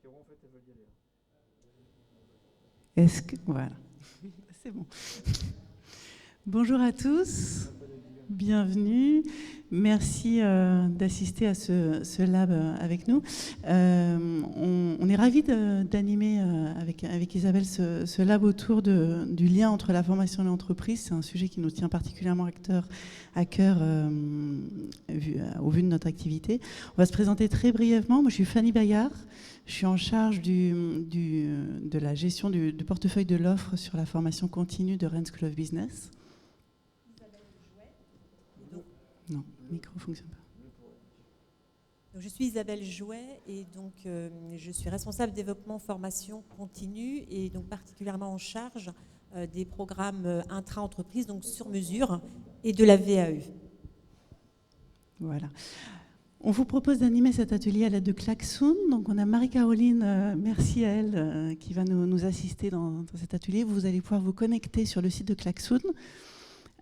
Caro, en fait, elle veut y aller. Est-ce que... Voilà, c'est bon. Bonjour à tous, bienvenue. Merci d'assister à ce lab avec nous. On est ravis d'animer avec Isabelle ce lab autour du lien entre la formation et l'entreprise. C'est un sujet qui nous tient particulièrement à cœur au vu de notre activité. On va se présenter très brièvement. Moi, je suis Fanny Bayard. Je suis en charge de la gestion du portefeuille de l'offre sur la formation continue de Rennes School of Business. Non, le micro ne fonctionne pas. Donc, je suis Isabelle Jouet et donc je suis responsable développement formation continue et donc particulièrement en charge des programmes intra-entreprise, donc sur mesure, et de la VAE. Voilà. On vous propose d'animer cet atelier à l'aide de Klaxoon. Donc on a Marie-Caroline, merci à elle, qui va nous assister dans cet atelier. Vous allez pouvoir vous connecter sur le site de Klaxoon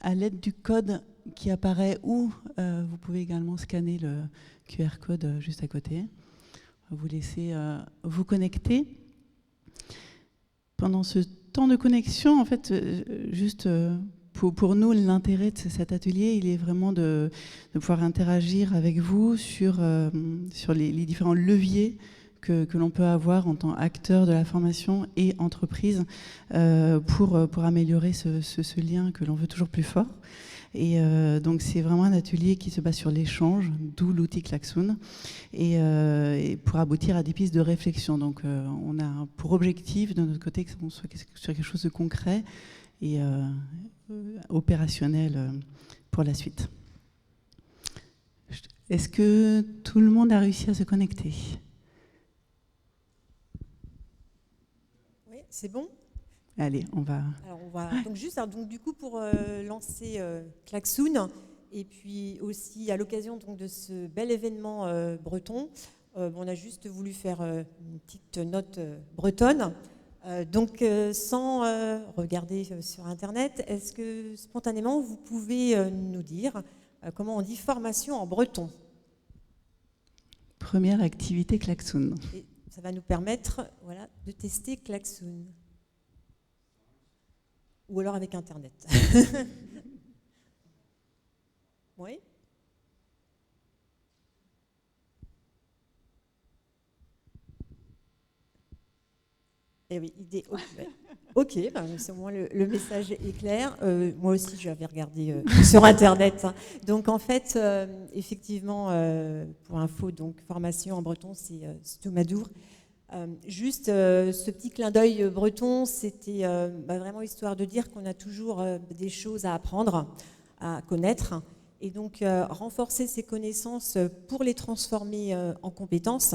à l'aide du code qui apparaît ou vous pouvez également scanner le QR code juste à côté. On va vous laisser vous connecter. Pendant ce temps de connexion, en fait, juste pour nous, l'intérêt de cet atelier, il est vraiment de pouvoir interagir avec vous sur les différents leviers que l'on peut avoir en tant qu'acteur de la formation et entreprise pour améliorer ce lien que l'on veut toujours plus fort. Et donc c'est vraiment un atelier qui se base sur l'échange, d'où l'outil Klaxoon, et pour aboutir à des pistes de réflexion. Donc on a pour objectif de notre côté que on soit sur quelque chose de concret et opérationnel pour la suite. Est-ce que tout le monde a réussi à se connecter ? Oui, c'est bon ? Allez, on va... Alors donc du coup, pour lancer Klaxoon, et puis aussi à l'occasion donc, de ce bel événement breton, on a juste voulu faire une petite note bretonne. Donc sans regarder sur Internet, est-ce que spontanément vous pouvez nous dire comment on dit formation en breton ? Première activité Klaxoon. Et ça va nous permettre de tester Klaxoon. Ou alors avec Internet. Oui. Eh oui, idée. Ok, c'est au moins le message est clair. Moi aussi, je vais regarder sur Internet. Hein. Donc en fait, effectivement, pour info, donc formation en breton, c'est Stoumadour. Juste ce petit clin d'œil breton, c'était vraiment histoire de dire qu'on a toujours des choses à apprendre, à connaître, et donc renforcer ces connaissances pour les transformer en compétences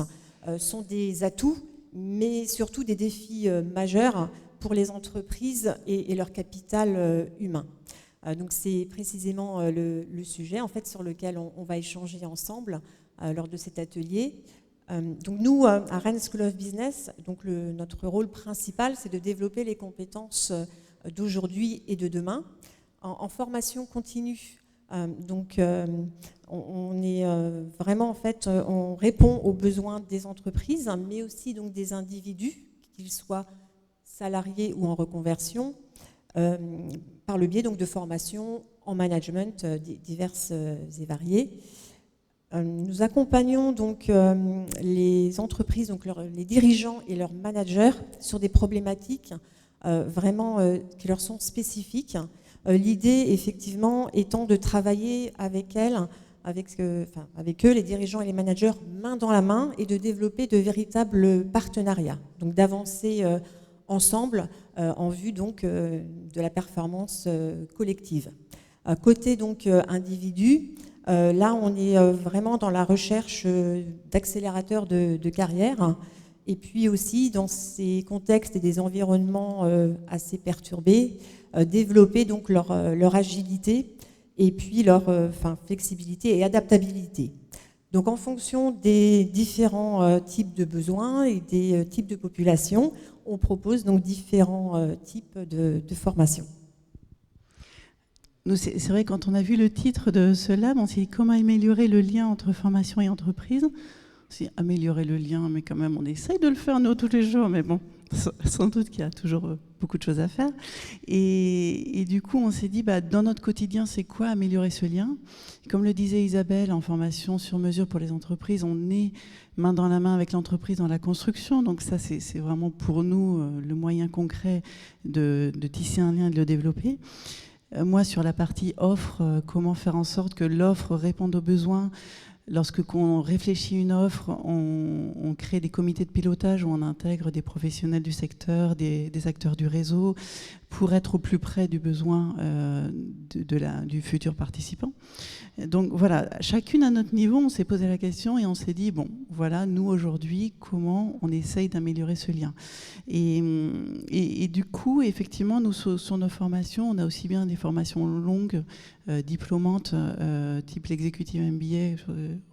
sont des atouts, mais surtout des défis majeurs pour les entreprises et leur capital humain. Donc c'est précisément le sujet en fait sur lequel on va échanger ensemble lors de cet atelier. Donc nous, à Rennes School of Business, donc notre rôle principal, c'est de développer les compétences d'aujourd'hui et de demain en formation continue. Donc on est vraiment en fait, on répond aux besoins des entreprises, mais aussi donc des individus, qu'ils soient salariés ou en reconversion, par le biais donc de formations en management diverses et variées. Nous accompagnons donc les entreprises, donc les dirigeants et leurs managers sur des problématiques vraiment qui leur sont spécifiques. L'idée, effectivement, étant de travailler avec eux, les dirigeants et les managers, main dans la main, et de développer de véritables partenariats. Donc d'avancer ensemble en vue donc de la performance collective. Côté donc individu. Là, on est vraiment dans la recherche d'accélérateurs de carrière et puis aussi dans ces contextes et des environnements assez perturbés, développer donc leur agilité et puis leur flexibilité et adaptabilité. Donc en fonction des différents types de besoins et des types de populations, on propose donc différents types de formations. C'est vrai, quand on a vu le titre de ce lab, on s'est dit comment améliorer le lien entre formation et entreprise. C'est améliorer le lien, mais quand même, on essaye de le faire, nous, tous les jours. Mais bon, sans doute qu'il y a toujours beaucoup de choses à faire. Et du coup, on s'est dit, dans notre quotidien, c'est quoi améliorer ce lien? Comme le disait Isabelle, en formation sur mesure pour les entreprises, on est main dans la main avec l'entreprise dans la construction. Donc ça, c'est vraiment pour nous le moyen concret de tisser un lien et de le développer. Moi, sur la partie offre, comment faire en sorte que l'offre réponde aux besoins. Lorsque on réfléchit une offre, on crée des comités de pilotage où on intègre des professionnels du secteur, des acteurs du réseau, pour être au plus près du besoin du futur participant. Donc voilà, chacune à notre niveau, on s'est posé la question et on s'est dit, bon, voilà, nous aujourd'hui, comment on essaye d'améliorer ce lien. Et du coup, effectivement, nous, sur nos formations, on a aussi bien des formations longues, diplômantes, type l'executive MBA,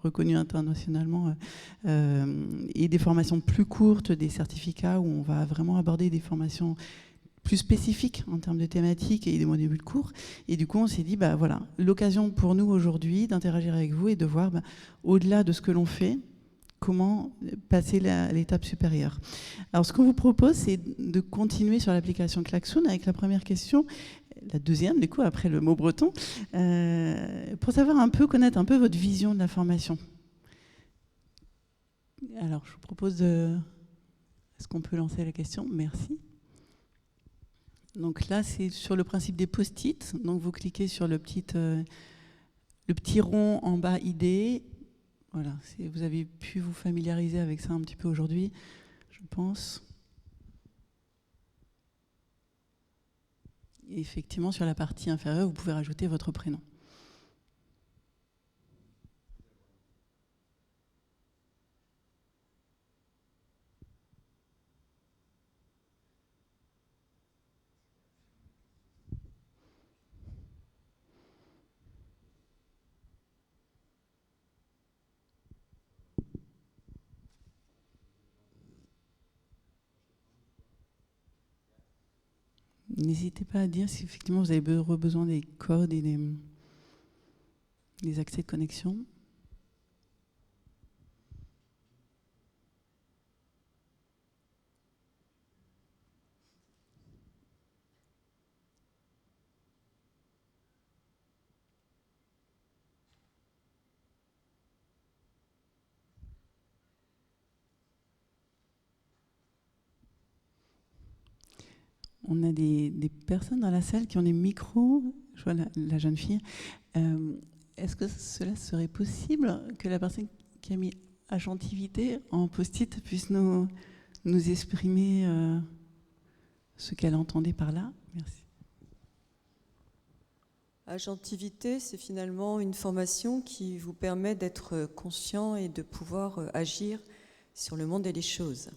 reconnu internationalement, et des formations plus courtes, des certificats où on va vraiment aborder des formations plus spécifiques en termes de thématiques et des modules courts. Et du coup, on s'est dit, voilà, l'occasion pour nous aujourd'hui d'interagir avec vous et de voir, au-delà de ce que l'on fait, comment passer à l'étape supérieure. Alors, ce qu'on vous propose, c'est de continuer sur l'application Klaxoon avec la première question, la deuxième, du coup, après le mot breton, pour savoir un peu, connaître un peu votre vision de la formation. Alors, je vous propose de... Est-ce qu'on peut lancer la question? Merci. Donc là, c'est sur le principe des post-it. Donc vous cliquez sur le petit rond en bas idée. Voilà, vous avez pu vous familiariser avec ça un petit peu aujourd'hui, je pense. Et effectivement, sur la partie inférieure, vous pouvez rajouter votre prénom. N'hésitez pas à dire si effectivement vous avez besoin des codes et des accès de connexion. On a des personnes dans la salle qui ont des micros. Je vois la jeune fille. Est-ce que cela serait possible que la personne qui a mis agentivité en post-it puisse nous exprimer ce qu'elle entendait par là? Merci. Agentivité, c'est finalement une formation qui vous permet d'être conscient et de pouvoir agir sur le monde et les choses.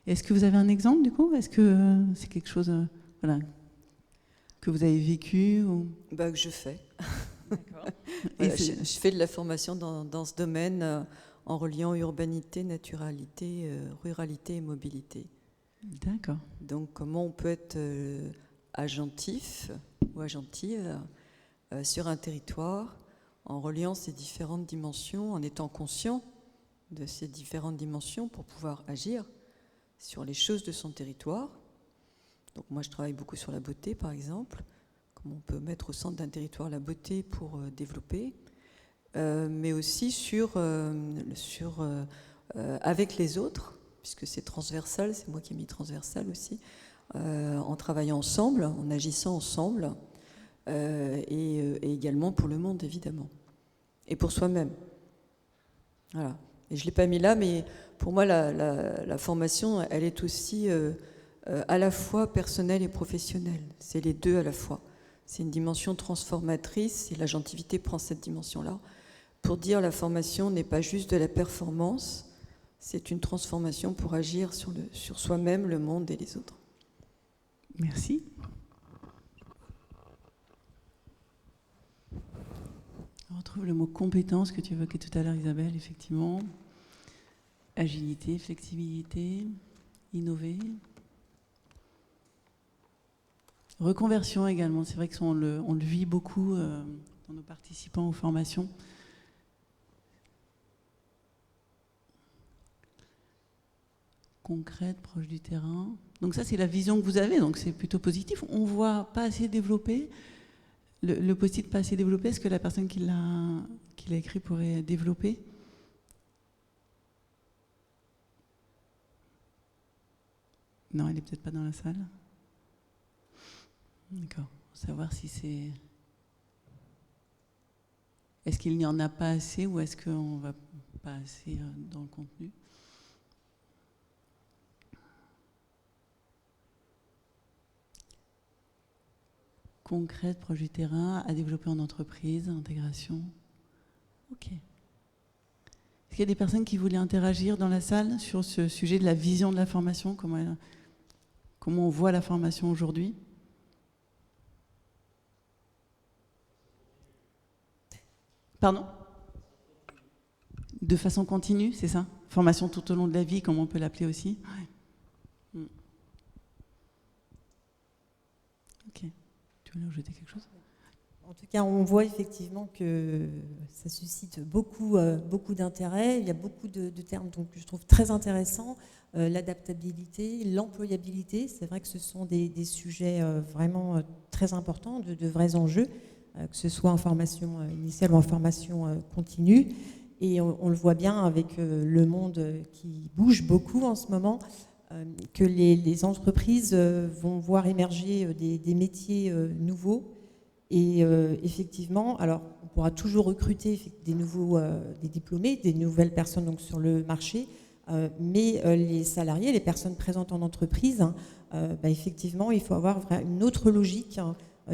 Est-ce que vous avez un exemple du coup? Est-ce que c'est quelque chose que vous avez vécu ou... Que je fais. D'accord. Voilà, je fais de la formation dans ce domaine en reliant urbanité, naturalité, ruralité et mobilité. D'accord. Donc comment on peut être agentif ou agentive sur un territoire en reliant ces différentes dimensions, en étant conscient de ces différentes dimensions pour pouvoir agir sur les choses de son territoire. Donc moi je travaille beaucoup sur la beauté par exemple, comment on peut mettre au centre d'un territoire la beauté pour développer, mais aussi avec les autres, puisque c'est transversal, c'est moi qui ai mis transversal aussi, en travaillant ensemble, en agissant ensemble, et également pour le monde évidemment, et pour soi-même. Voilà. Et je ne l'ai pas mis là, mais pour moi, la formation, elle est aussi à la fois personnelle et professionnelle. C'est les deux à la fois. C'est une dimension transformatrice, et l'agentivité prend cette dimension-là. Pour dire la formation n'est pas juste de la performance, c'est une transformation pour agir sur soi-même, le monde et les autres. Merci. On retrouve le mot compétence que tu évoquais tout à l'heure, Isabelle, effectivement. Agilité, flexibilité, innover. Reconversion également, c'est vrai qu'on le vit beaucoup dans nos participants aux formations. concrète, proche du terrain. Donc ça, c'est la vision que vous avez, donc c'est plutôt positif. On voit pas assez développé. Le post-it pas assez développé, est-ce que la personne qui l'a écrit pourrait développer? Non, elle est peut-être pas dans la salle. D'accord. Savoir si c'est... Est-ce qu'il n'y en a pas assez ou est-ce qu'on va pas assez dans le contenu? Concrète, proche du terrain, à développer en entreprise, intégration. Ok. Est-ce qu'il y a des personnes qui voulaient interagir dans la salle sur ce sujet de la vision de la formation, comment on voit la formation aujourd'hui? Pardon? De façon continue, c'est ça? Formation tout au long de la vie, comme on peut l'appeler aussi? Ouais. Ok. Tu veux ajouter quelque chose? En tout cas, on voit effectivement que ça suscite beaucoup d'intérêt. Il y a beaucoup de termes donc, que je trouve très intéressants. L'adaptabilité, l'employabilité, c'est vrai que ce sont des sujets vraiment très importants, de vrais enjeux, que ce soit en formation initiale ou en formation continue. Et on le voit bien avec le monde qui bouge beaucoup en ce moment, que les entreprises vont voir émerger des métiers nouveaux. Et effectivement, alors on pourra toujours recruter des diplômés, des nouvelles personnes donc, sur le marché, mais les salariés, les personnes présentes en entreprise, effectivement, il faut avoir une autre logique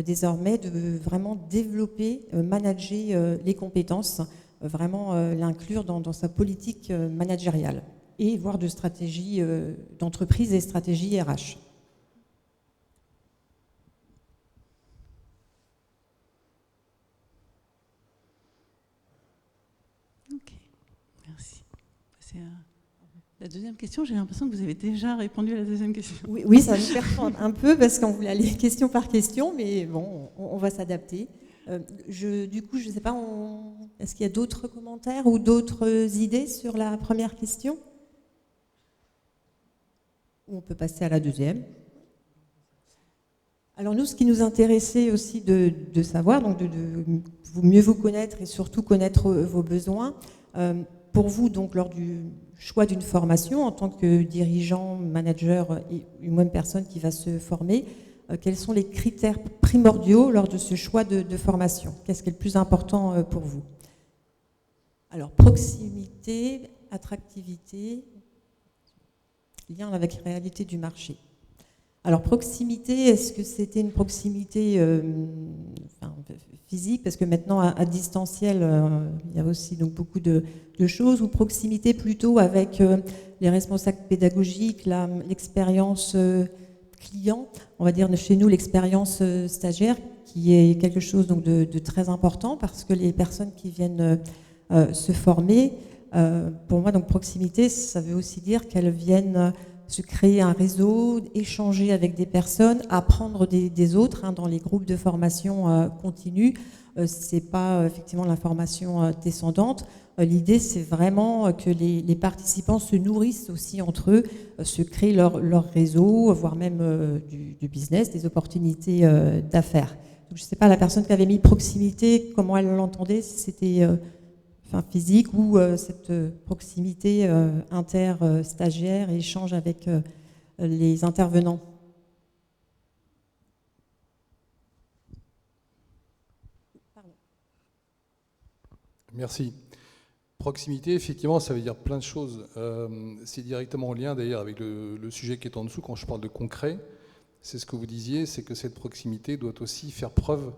désormais de vraiment développer, manager les compétences, vraiment l'inclure dans sa politique managériale et voire de stratégie d'entreprise et stratégie RH. Ok, merci. C'est la deuxième question, j'ai l'impression que vous avez déjà répondu à la deuxième question. Oui, ça va nous perturbe un peu parce qu'on voulait aller question par question, mais bon, on va s'adapter. Du coup, je ne sais pas, est-ce qu'il y a d'autres commentaires ou d'autres idées sur la première question? Ou on peut passer à la deuxième. Alors nous, ce qui nous intéressait aussi de savoir, donc de mieux vous connaître et surtout connaître vos besoins, pour vous, donc lors du choix d'une formation, en tant que dirigeant, manager et même personne qui va se former, quels sont les critères primordiaux lors de ce choix de formation? Qu'est-ce qui est le plus important pour vous? Alors, proximité, attractivité, lien avec la réalité du marché. Alors, proximité, est-ce que c'était une proximité physique? Parce que maintenant, à distanciel, il y a aussi donc, beaucoup de choses. Ou proximité plutôt avec les responsables pédagogiques, l'expérience client, on va dire chez nous l'expérience stagiaire, qui est quelque chose donc, de très important parce que les personnes qui viennent se former, pour moi, donc proximité, ça veut aussi dire qu'elles viennent se créer un réseau, échanger avec des personnes, apprendre des autres dans les groupes de formation continue. C'est pas effectivement la formation descendante. L'idée, c'est vraiment que les participants se nourrissent aussi entre eux, se créent leur réseau, voire même du business, des opportunités d'affaires. Donc, je ne sais pas, la personne qui avait mis proximité, comment elle l'entendait, si c'était physique ou cette proximité inter-stagiaire et échange avec les intervenants. Merci. Proximité, effectivement, ça veut dire plein de choses. C'est directement en lien d'ailleurs avec le sujet qui est en dessous quand je parle de concret. C'est ce que vous disiez, c'est que cette proximité doit aussi faire preuve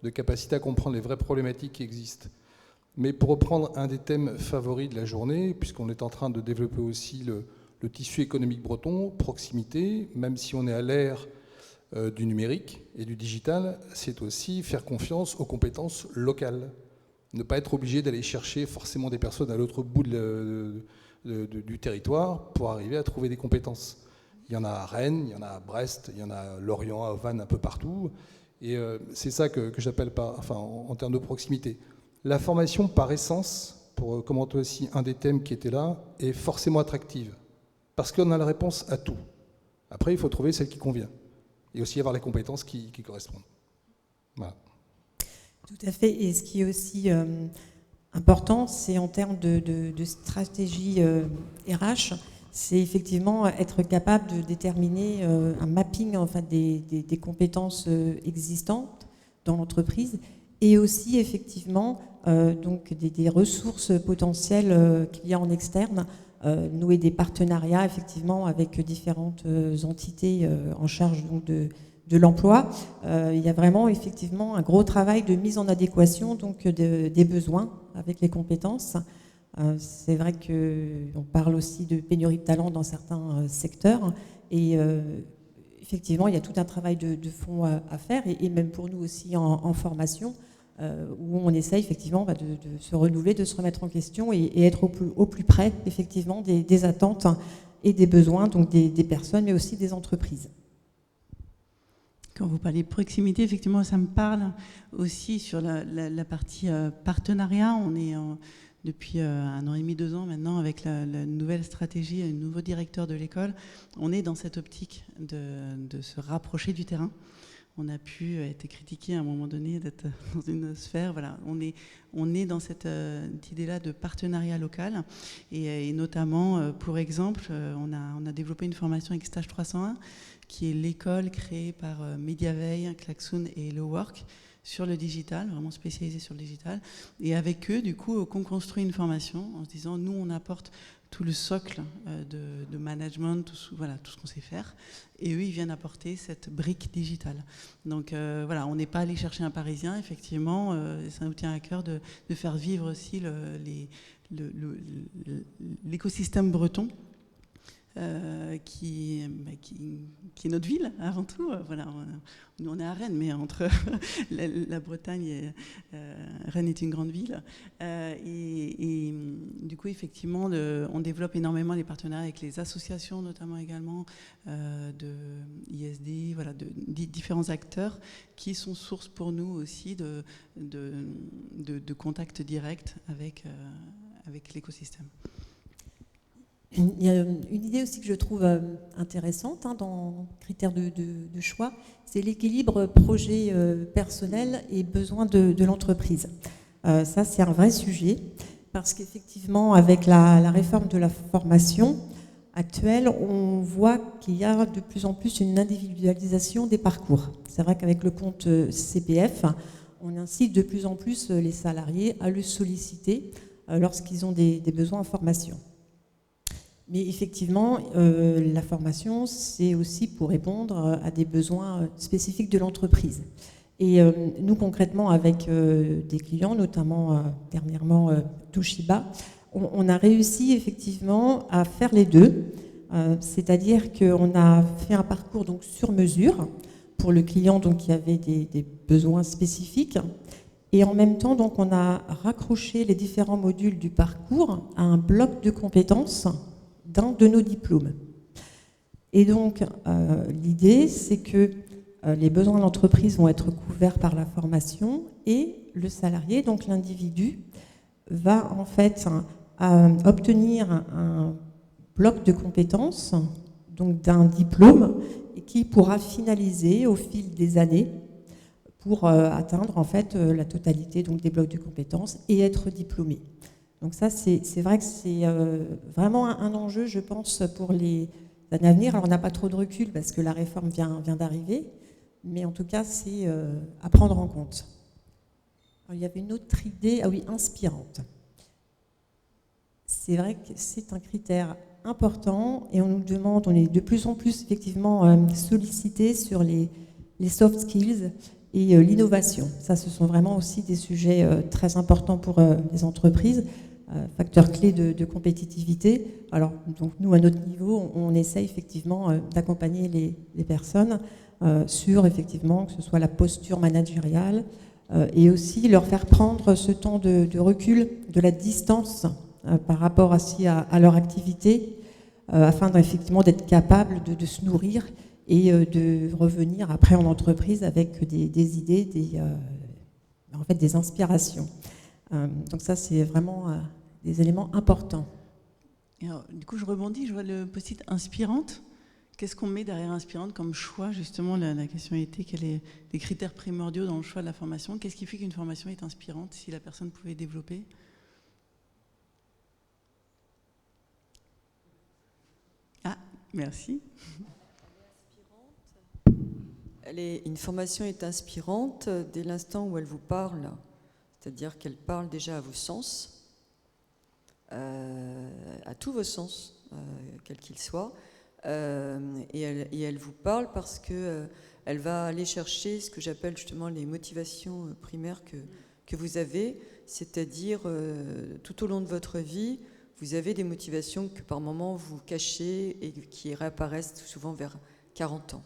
de capacité à comprendre les vraies problématiques qui existent. Mais pour reprendre un des thèmes favoris de la journée, puisqu'on est en train de développer aussi le tissu économique breton, proximité, même si on est à l'ère du numérique et du digital, c'est aussi faire confiance aux compétences locales. Ne pas être obligé d'aller chercher forcément des personnes à l'autre bout du territoire pour arriver à trouver des compétences. Il y en a à Rennes, il y en a à Brest, il y en a à Lorient, à Vannes, un peu partout. Et c'est ça que j'appelle en termes de proximité. La formation, par essence, pour commenter aussi un des thèmes qui était là, est forcément attractive. parce qu'on a la réponse à tout. Après, il faut trouver celle qui convient. Et aussi avoir les compétences qui correspondent. Voilà. Tout à fait. Et ce qui est aussi important, c'est en termes de stratégie RH, c'est effectivement être capable de déterminer un mapping enfin, des compétences existantes dans l'entreprise et aussi effectivement donc des ressources potentielles qu'il y a en externe, nouer des partenariats effectivement avec différentes entités en charge donc, de l'emploi. Il y a vraiment effectivement un gros travail de mise en adéquation donc, des besoins avec les compétences. C'est vrai qu'on parle aussi de pénurie de talent dans certains secteurs et effectivement il y a tout un travail de fond à faire et même pour nous aussi en formation où on essaye effectivement de se renouveler, de se remettre en question et être au plus près effectivement des attentes et des besoins donc des personnes mais aussi des entreprises. Quand vous parlez de proximité, effectivement, ça me parle aussi sur la partie partenariat. On est depuis 1 an et demi, 2 ans maintenant, avec la nouvelle stratégie, un nouveau directeur de l'école. On est dans cette optique de se rapprocher du terrain. On a pu être critiqué à un moment donné d'être dans une sphère. Voilà, on est dans cette idée-là de partenariat local. Et notamment, pour exemple, on a développé une formation avec Stage 301, qui est l'école créée par Mediaveil, Klaxoon et Hello Work sur le digital, vraiment spécialisée sur le digital. Et avec eux, du coup, qu'on construit une formation en se disant, nous, on apporte tout le socle de management, tout ce qu'on sait faire. Et eux, ils viennent apporter cette brique digitale. Donc voilà, on n'est pas allé chercher un Parisien, effectivement. Ça nous tient à cœur de faire vivre aussi l'écosystème breton. Qui est notre ville avant tout. Voilà, nous on est à Rennes, mais entre la Bretagne et Rennes est une grande ville. Et du coup, effectivement, on développe énormément les partenariats avec les associations, notamment également de ISD, voilà, de différents acteurs qui sont source pour nous aussi de contact direct avec l'écosystème. Il y a une idée aussi que je trouve intéressante dans critères de choix, c'est l'équilibre projet personnel et besoin de l'entreprise. Ça, c'est un vrai sujet, parce qu'effectivement, avec la réforme de la formation actuelle, on voit qu'il y a de plus en plus une individualisation des parcours. C'est vrai qu'avec le compte CPF, on incite de plus en plus les salariés à le solliciter lorsqu'ils ont des besoins en formation. Mais effectivement, la formation, c'est aussi pour répondre à des besoins spécifiques de l'entreprise. Et nous, concrètement, avec des clients, notamment dernièrement Toshiba, on a réussi effectivement à faire les deux. C'est-à-dire qu'on a fait un parcours donc, sur mesure pour le client donc, qui avait des besoins spécifiques. Et en même temps, donc, on a raccroché les différents modules du parcours à un bloc de compétences d'un de nos diplômes. Et donc, l'idée, c'est que les besoins de l'entreprise vont être couverts par la formation et le salarié, donc l'individu, va en fait obtenir un bloc de compétences, donc d'un diplôme, et qui pourra finaliser au fil des années pour atteindre en fait la totalité donc, des blocs de compétences et être diplômé. Donc ça, c'est vrai que c'est vraiment un enjeu, je pense, pour les années à venir. Alors on n'a pas trop de recul parce que la réforme vient d'arriver, mais en tout cas, c'est à prendre en compte. Alors, il y avait une autre idée, ah oui, inspirante. C'est vrai que c'est un critère important et on nous demande, on est de plus en plus effectivement sollicité sur les soft skills et l'innovation. Ça, ce sont vraiment aussi des sujets très importants pour les entreprises. Facteur clé de compétitivité. Alors, donc nous, à notre niveau, on essaye effectivement d'accompagner les personnes sur, effectivement, que ce soit la posture managériale et aussi leur faire prendre ce temps de recul, de la distance par rapport à leur activité, afin effectivement d'être capable de se nourrir et de revenir après en entreprise avec des idées, en fait, des inspirations. Donc ça, c'est vraiment des éléments importants. Et alors, du coup, je rebondis, je vois le post-it inspirante. Qu'est-ce qu'on met derrière inspirante comme choix? Justement, la question était quels sont les critères primordiaux dans le choix de la formation? Qu'est-ce qui fait qu'une formation est inspirante, si la personne pouvait développer? Ah, merci. Une formation est inspirante dès l'instant où elle vous parle, c'est-à-dire qu'elle parle déjà à vos sens, à tous vos sens, quels qu'ils soient, et elle vous parle parce que elle va aller chercher ce que j'appelle justement les motivations primaires que vous avez, c'est-à-dire tout au long de votre vie, vous avez des motivations que par moments vous cachez et qui réapparaissent souvent vers 40 ans.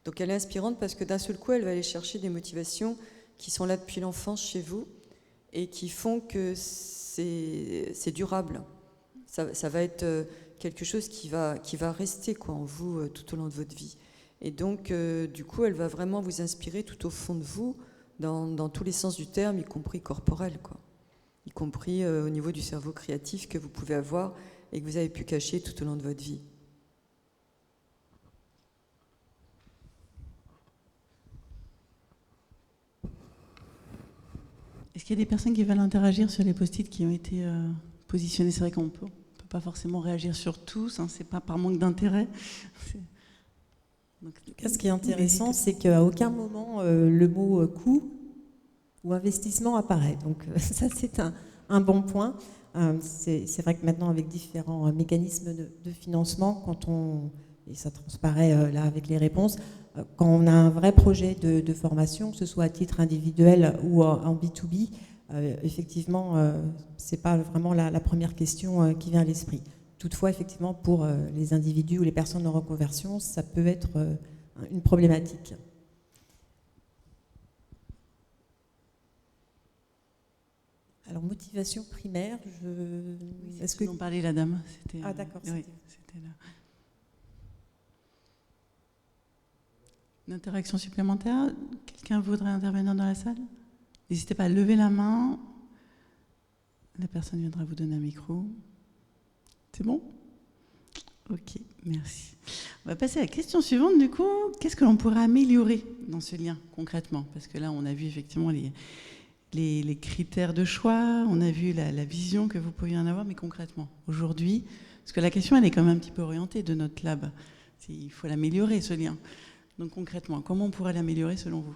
Donc elle est inspirante parce que d'un seul coup, elle va aller chercher des motivations qui sont là depuis l'enfance chez vous et qui font que c'est durable. Ça va être quelque chose qui va rester en vous tout au long de votre vie. Et donc, du coup, elle va vraiment vous inspirer tout au fond de vous, dans tous les sens du terme, y compris corporel, y compris au niveau du cerveau créatif que vous pouvez avoir et que vous avez pu cacher tout au long de votre vie. Est-ce qu'il y a des personnes qui veulent interagir sur les post-it qui ont été positionnés? C'est vrai qu'on peut pas forcément réagir sur tous, hein, c'est pas par manque d'intérêt. Ce qui est intéressant, c'est qu'à aucun moment le mot coût ou investissement apparaît. Donc ça, c'est un bon point. C'est vrai que maintenant, avec différents mécanismes de financement, et ça transparaît là avec les réponses, quand on a un vrai projet de formation, que ce soit à titre individuel ou en B2B, effectivement, c'est pas vraiment la première question qui vient à l'esprit. Toutefois, effectivement, pour les individus ou les personnes en reconversion, ça peut être une problématique. Alors, motivation primaire, Est-ce que... dont parlait la dame. Ah, d'accord. Oui, c'était là. Une interaction supplémentaire? Quelqu'un voudrait intervenir dans la salle? N'hésitez pas à lever la main. La personne viendra vous donner un micro. C'est bon? Ok, merci. On va passer à la question suivante, du coup. Qu'est-ce que l'on pourrait améliorer dans ce lien, concrètement? Parce que là, on a vu effectivement les critères de choix, on a vu la vision que vous pouviez en avoir, mais concrètement, aujourd'hui, parce que la question, elle est quand même un petit peu orientée de notre lab. Il faut l'améliorer, ce lien. Donc concrètement, comment on pourrait l'améliorer selon vous?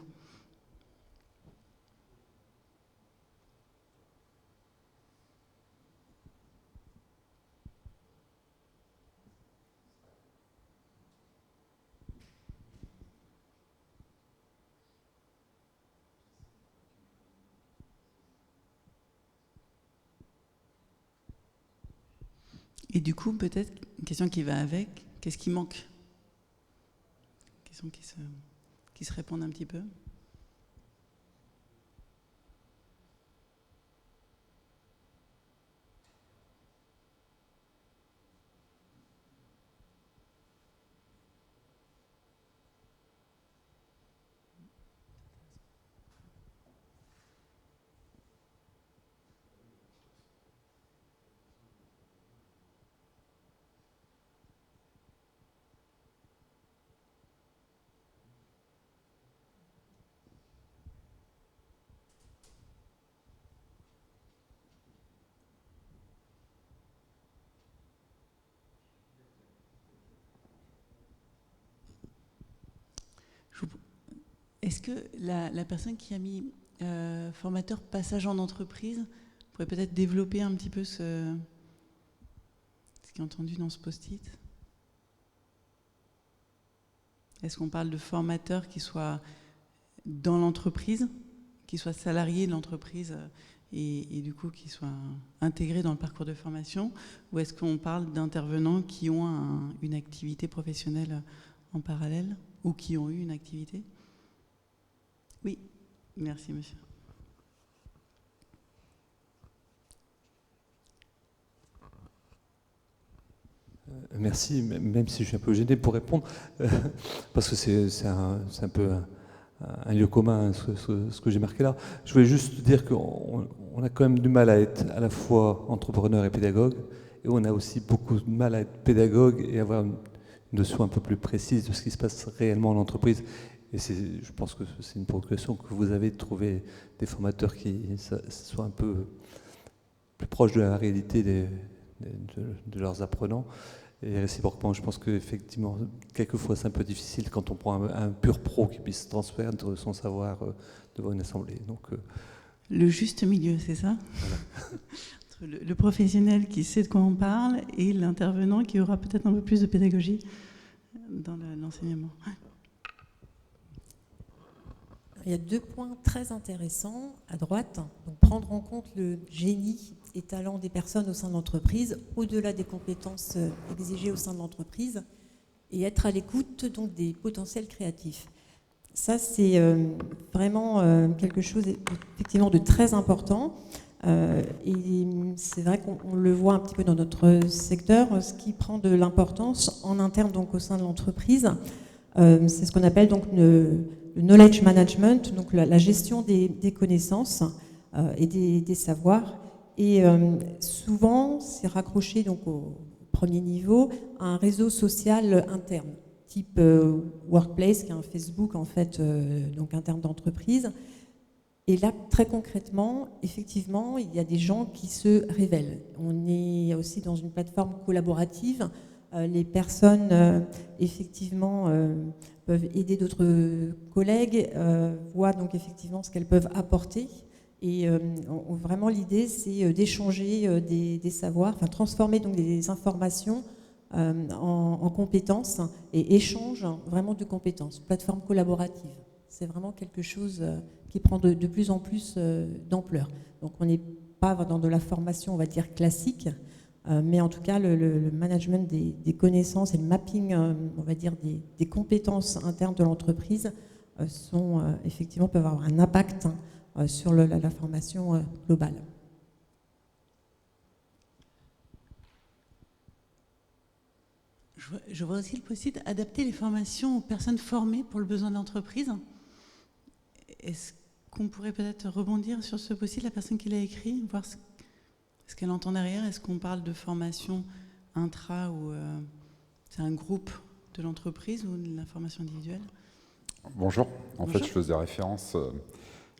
Et du coup, peut-être, une question qui va avec, qu'est-ce qui manque? Une question qui se répondent un petit peu. Est-ce que la personne qui a mis formateur passage en entreprise pourrait peut-être développer un petit peu ce qui est entendu dans ce post-it? Est-ce qu'on parle de formateur qui soit dans l'entreprise, qui soit salarié de l'entreprise et du coup qui soit intégré dans le parcours de formation, ou est-ce qu'on parle d'intervenants qui ont une activité professionnelle en parallèle ou qui ont eu une activité? Oui, merci monsieur. Merci, même si je suis un peu gêné pour répondre, parce que c'est un peu un lieu commun, ce que j'ai marqué là. Je voulais juste dire qu'on a quand même du mal à être à la fois entrepreneur et pédagogue, et et on a aussi beaucoup de mal à être pédagogue et avoir une notion un peu plus précise de ce qui se passe réellement en entreprise. Et je pense que c'est une progression que vous avez de trouver des formateurs qui soient un peu plus proches de la réalité de leurs apprenants. Et réciproquement, je pense qu'effectivement, quelquefois, c'est un peu difficile quand on prend un pur pro qui puisse transmettre son savoir devant une assemblée. Donc, le juste milieu, c'est ça? Voilà. Le professionnel qui sait de quoi on parle et l'intervenant qui aura peut-être un peu plus de pédagogie dans l'enseignement. Il y a 2 points très intéressants à droite. Donc, prendre en compte le génie et talent des personnes au sein de l'entreprise, au-delà des compétences exigées au sein de l'entreprise, et être à l'écoute donc des potentiels créatifs. Ça, c'est vraiment quelque chose effectivement de très important. Et c'est vrai qu'on le voit un petit peu dans notre secteur, ce qui prend de l'importance en interne donc au sein de l'entreprise. C'est ce qu'on appelle donc le knowledge management, donc la gestion des connaissances et des savoirs. Et souvent, c'est raccroché donc au premier niveau à un réseau social interne, type Workplace, qui est un Facebook en fait, donc interne d'entreprise. Et là, très concrètement, effectivement, il y a des gens qui se révèlent. On est aussi dans une plateforme collaborative. Les personnes, effectivement, peuvent aider d'autres collègues, voient donc effectivement ce qu'elles peuvent apporter. Et vraiment, l'idée, c'est d'échanger des savoirs, enfin transformer donc des informations en compétences et échange vraiment de compétences, plateforme collaborative. C'est vraiment quelque chose qui prend de plus en plus d'ampleur. Donc on n'est pas dans de la formation, on va dire, classique, mais en tout cas le management des connaissances et le mapping, on va dire, des compétences internes de l'entreprise effectivement peuvent avoir un impact sur la formation globale. Je vois aussi le possible d'adapter les formations aux personnes formées pour le besoin de l'entreprise. Est-ce qu'on pourrait peut-être rebondir sur ce possible, la personne qui l'a écrit, voir ce qu'elle entend derrière? Est-ce qu'on parle de formation intra ou c'est un groupe de l'entreprise ou de la formation individuelle? Bonjour. En Bonjour. fait, je faisais référence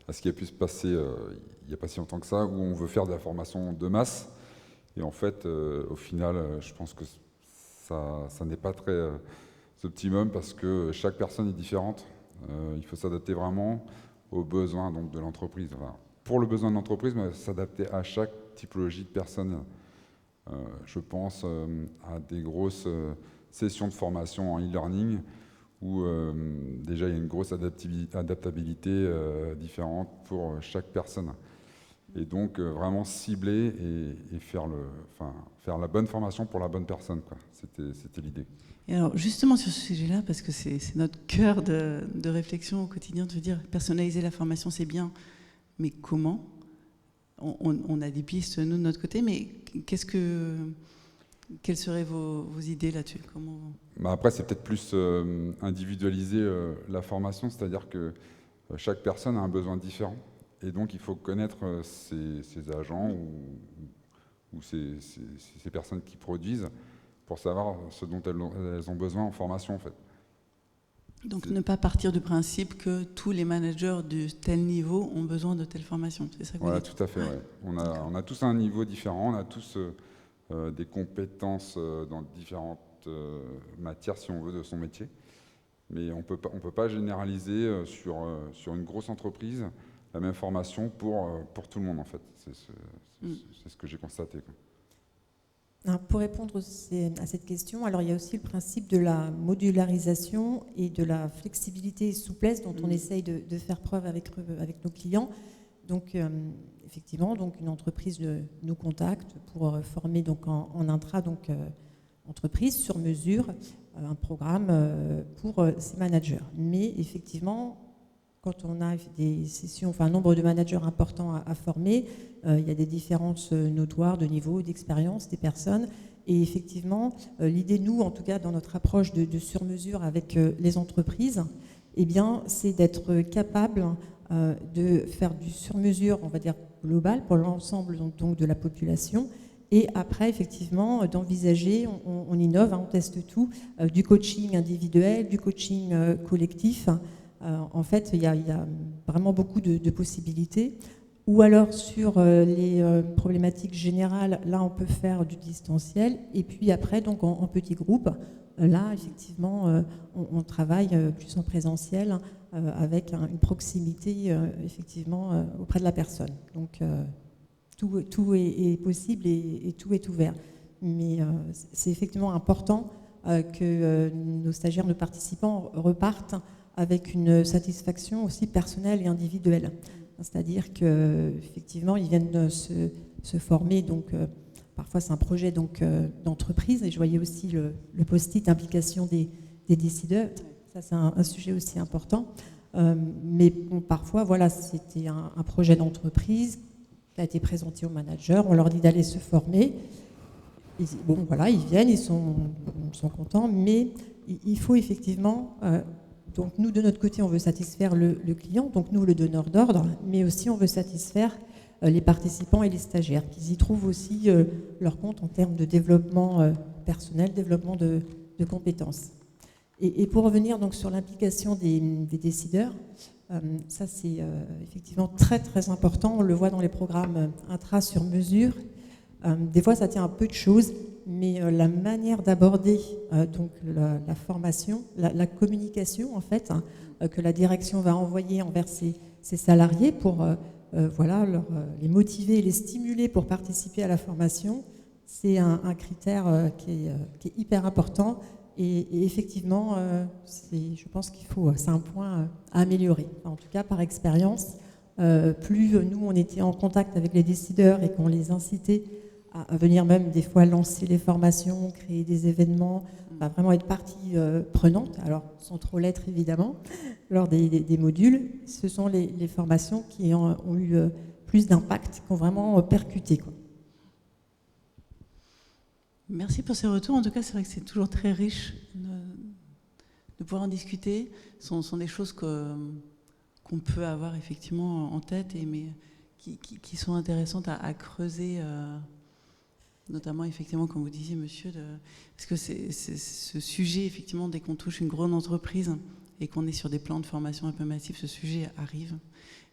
à ce qui a pu se passer il n'y a pas si longtemps que ça, où on veut faire de la formation de masse. Et en fait, au final, je pense que ça n'est pas très optimum parce que chaque personne est différente. Il faut s'adapter vraiment aux besoins donc, de l'entreprise. Enfin, pour le besoin de l'entreprise, mais s'adapter à chaque typologie de personne. Je pense à des grosses sessions de formation en e-learning où déjà il y a une grosse adaptabilité différente pour chaque personne. Et donc vraiment cibler et faire la bonne formation pour la bonne personne, quoi. C'était l'idée. Et alors justement sur ce sujet-là, parce que c'est notre cœur de réflexion au quotidien, de se dire personnaliser la formation c'est bien, mais comment? On a des pistes nous de notre côté, mais quelles seraient vos idées là-dessus? Après, c'est peut-être plus individualiser la formation, c'est-à-dire que chaque personne a un besoin différent. Et donc, il faut connaître ces agents ou ces personnes qui produisent pour savoir ce dont elles ont besoin en formation, en fait. Donc, ne pas partir du principe que tous les managers de tel niveau ont besoin de telle formation, c'est ça que vous dites? Tout à fait, ouais. On a tous un niveau différent, on a tous des compétences dans différentes matières, si on veut, de son métier. Mais on peut pas généraliser sur une grosse entreprise la même formation pour tout le monde, en fait. C'est ce que j'ai constaté, quoi. Alors, pour répondre à cette question, alors il y a aussi le principe de la modularisation et de la flexibilité et souplesse dont on essaye de faire preuve avec nos clients. Donc, effectivement, donc une entreprise nous contacte pour former donc en intra, donc entreprise sur mesure, un programme pour ses managers. Mais effectivement, quand on a des sessions, enfin un nombre de managers importants à former, il y a des différences notoires de niveau, d'expérience des personnes. Et effectivement, l'idée, nous, en tout cas, dans notre approche de sur-mesure avec les entreprises, eh bien, c'est d'être capable de faire du sur-mesure, on va dire, global pour l'ensemble donc de la population, Et après, effectivement, d'envisager, on innove, on teste tout, du coaching individuel, du coaching collectif. En fait, il y a vraiment beaucoup de possibilités. Ou alors sur les problématiques générales, là, on peut faire du distanciel. Et puis après, donc en petits groupes, là, effectivement, on travaille plus en présentiel avec une proximité, effectivement, auprès de la personne. Donc, tout est possible et tout est ouvert. Mais c'est effectivement important que nos stagiaires, nos participants repartent avec une satisfaction aussi personnelle et individuelle. C'est-à-dire qu'effectivement, ils viennent se former. Donc, parfois, c'est un projet d'entreprise. Et je voyais aussi le post-it implication des décideurs. Ça, c'est un sujet aussi important. Mais bon, parfois, voilà, c'était un projet d'entreprise qui a été présenté au manager. On leur dit d'aller se former. Bon, voilà, ils viennent, ils sont contents. Mais il faut effectivement... donc nous, de notre côté, on veut satisfaire le client, donc nous, le donneur d'ordre, mais aussi on veut satisfaire les participants et les stagiaires, qu'ils y trouvent aussi leur compte en termes de développement personnel, développement de compétences. Et pour revenir donc sur l'implication des décideurs, ça c'est effectivement très très important, on le voit dans les programmes intra sur mesure. Des fois, ça tient un peu de choses, mais la manière d'aborder donc la formation, la communication en fait, que la direction va envoyer envers ses salariés pour voilà, les motiver et les stimuler pour participer à la formation, c'est un critère qui est hyper important. Et effectivement, je pense c'est un point à améliorer. En tout cas, par expérience, plus nous on était en contact avec les décideurs et qu'on les incitait à venir même des fois lancer les formations, créer des événements, vraiment être partie prenante, alors sans trop l'être évidemment, lors des modules, ce sont les formations qui ont eu plus d'impact, qui ont vraiment percuté, quoi. Merci pour ces retours. En tout cas, c'est vrai que c'est toujours très riche de pouvoir en discuter. Ce sont des choses qu'on peut avoir effectivement en tête, mais qui sont intéressantes à creuser. Notamment, effectivement, comme vous disiez, monsieur, parce que c'est ce sujet, effectivement, dès qu'on touche une grande entreprise et qu'on est sur des plans de formation un peu massifs, ce sujet arrive.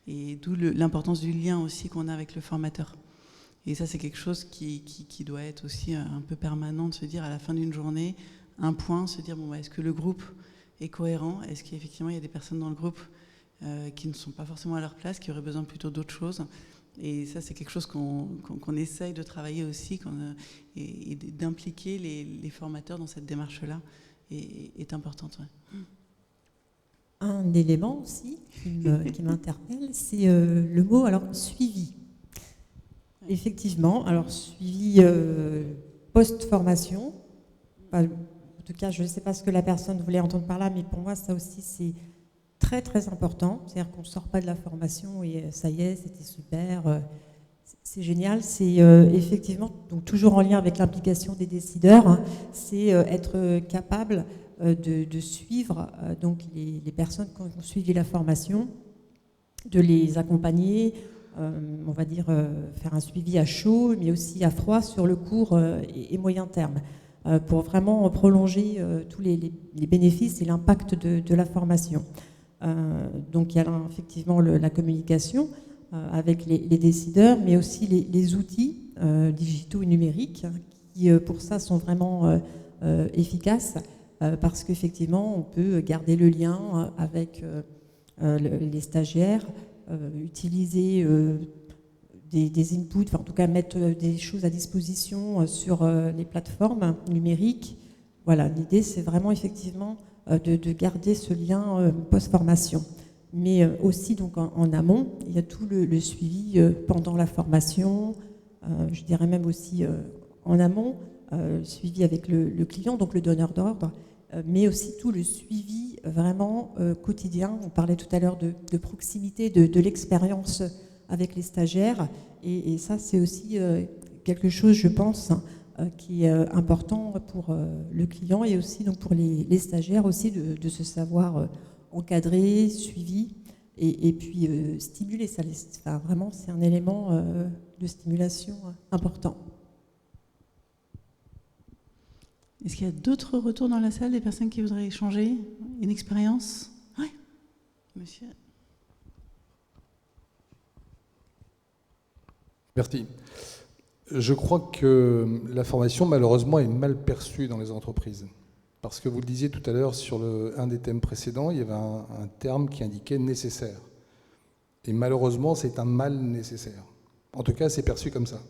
Et d'où l'importance du lien aussi qu'on a avec le formateur. Et ça, c'est quelque chose qui doit être aussi un peu permanent, de se dire à la fin d'une journée, un point, se dire, bon, est-ce que le groupe est cohérent? Est-ce qu'effectivement, il y a des personnes dans le groupe qui ne sont pas forcément à leur place, qui auraient besoin plutôt d'autres choses? Et ça, c'est quelque chose qu'on essaye de travailler aussi, et d'impliquer les formateurs dans cette démarche-là est importante. Ouais. Un élément aussi qui m'interpelle, c'est le mot suivi. Ouais. Effectivement, suivi post-formation. En tout cas, je ne sais pas ce que la personne voulait entendre par là, mais pour moi, ça aussi, c'est très très important, c'est-à-dire qu'on ne sort pas de la formation et ça y est, c'était super, c'est génial, c'est effectivement, donc toujours en lien avec l'implication des décideurs, c'est être capable de suivre donc les personnes qui ont suivi la formation, de les accompagner, on va dire faire un suivi à chaud, mais aussi à froid sur le court et moyen terme, pour vraiment prolonger tous les bénéfices et l'impact de la formation. Donc il y a effectivement la communication avec les décideurs, mais aussi les outils digitaux et numériques qui pour ça sont vraiment efficaces parce qu'effectivement on peut garder le lien avec les stagiaires, utiliser des inputs, en tout cas mettre des choses à disposition sur les plateformes numériques. Voilà, l'idée c'est vraiment effectivement de garder ce lien post-formation. Mais aussi donc en amont, il y a tout le suivi pendant la formation, je dirais même aussi en amont, suivi avec le client, donc le donneur d'ordre, mais aussi tout le suivi vraiment quotidien. On parlait tout à l'heure de proximité, de l'expérience avec les stagiaires, et ça c'est aussi quelque chose, je pense, qui est important pour le client et aussi donc pour les stagiaires aussi de se savoir encadrer, suivi et puis stimuler. Ça, vraiment, c'est un élément de stimulation important. Est-ce qu'il y a d'autres retours dans la salle, des personnes qui voudraient échanger une expérience? Oui, monsieur. Merci. Je crois que la formation, malheureusement, est mal perçue dans les entreprises. Parce que vous le disiez tout à l'heure sur un des thèmes précédents, il y avait un terme qui indiquait nécessaire. Et malheureusement, c'est un mal nécessaire. En tout cas, c'est perçu comme ça.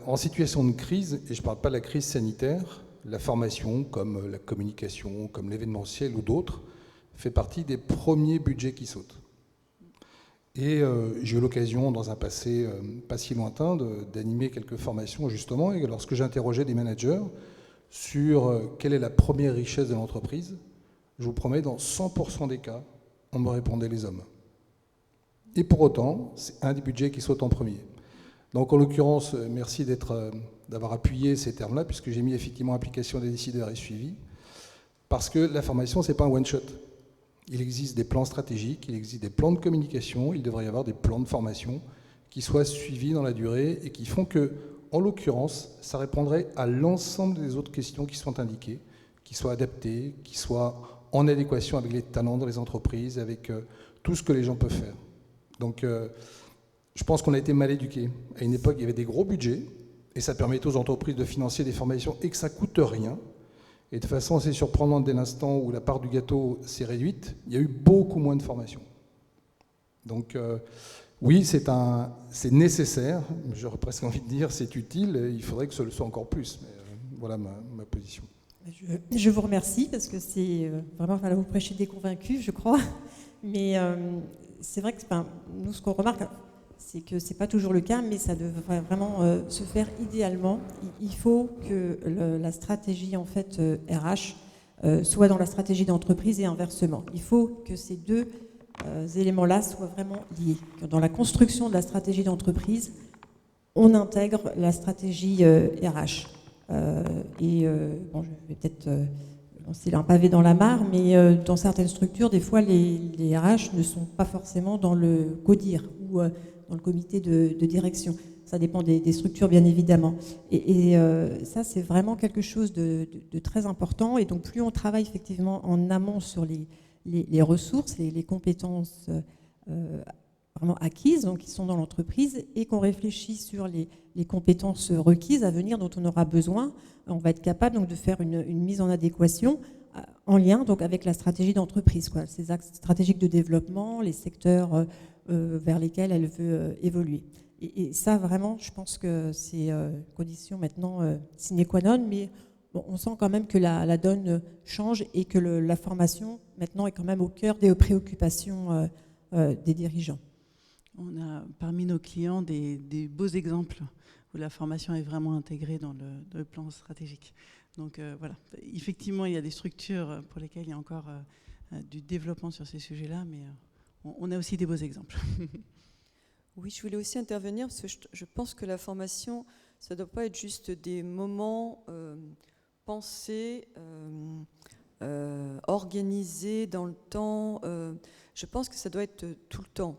En situation de crise, et je ne parle pas de la crise sanitaire, la formation, comme la communication, comme l'événementiel ou d'autres, fait partie des premiers budgets qui sautent. Et j'ai eu l'occasion, dans un passé pas si lointain, d'animer quelques formations, justement, et lorsque j'interrogeais des managers sur quelle est la première richesse de l'entreprise, je vous promets, dans 100% des cas, on me répondait les hommes. Et pour autant, c'est un des budgets qui saute en premier. Donc, en l'occurrence, merci d'avoir appuyé ces termes-là, puisque j'ai mis effectivement application des décideurs et suivi, parce que la formation, ce n'est pas un one-shot. Il existe des plans stratégiques, il existe des plans de communication, il devrait y avoir des plans de formation qui soient suivis dans la durée et qui font que, en l'occurrence, ça répondrait à l'ensemble des autres questions qui sont indiquées, qui soient adaptées, qui soient en adéquation avec les talents dans les entreprises, avec tout ce que les gens peuvent faire. Donc, je pense qu'on a été mal éduqués. À une époque, il y avait des gros budgets et ça permettait aux entreprises de financer des formations et que ça ne coûte rien. Et de façon assez surprenante, dès l'instant où la part du gâteau s'est réduite, il y a eu beaucoup moins de formations. Donc, oui, c'est nécessaire, j'aurais presque envie de dire c'est utile, il faudrait que ce le soit encore plus. Mais voilà ma position. Je vous remercie parce que c'est vraiment, voilà, vous prêchez des convaincus, je crois. Mais c'est vrai que nous, ce qu'on remarque, c'est que ce n'est pas toujours le cas, mais ça devrait vraiment se faire idéalement. Il faut que la stratégie en fait, RH soit dans la stratégie d'entreprise et inversement. Il faut que ces deux éléments-là soient vraiment liés. Dans la construction de la stratégie d'entreprise, on intègre la stratégie RH. Bon, je vais peut-être lancer un pavé dans la mare, mais dans certaines structures, des fois, les RH ne sont pas forcément dans le CODIR ou dans le comité de direction. Ça dépend des structures, bien évidemment. Et ça, c'est vraiment quelque chose de très important. Et donc, plus on travaille effectivement en amont sur les ressources, les compétences vraiment acquises, donc qui sont dans l'entreprise, et qu'on réfléchit sur les compétences requises à venir dont on aura besoin, on va être capable donc de faire une mise en adéquation en lien donc avec la stratégie d'entreprise, ces axes stratégiques de développement, les secteurs vers lesquels elle veut évoluer. Et ça, vraiment, je pense que c'est une condition maintenant sine qua non, mais bon, on sent quand même que la donne change et que la formation, maintenant, est quand même au cœur des préoccupations des dirigeants. On a parmi nos clients des beaux exemples où la formation est vraiment intégrée dans le plan stratégique. Donc voilà, effectivement, il y a des structures pour lesquelles il y a encore du développement sur ces sujets-là, mais on a aussi des beaux exemples. Oui, je voulais aussi intervenir parce que je pense que la formation, ça ne doit pas être juste des moments pensés, organisés dans le temps. Je pense que ça doit être tout le temps.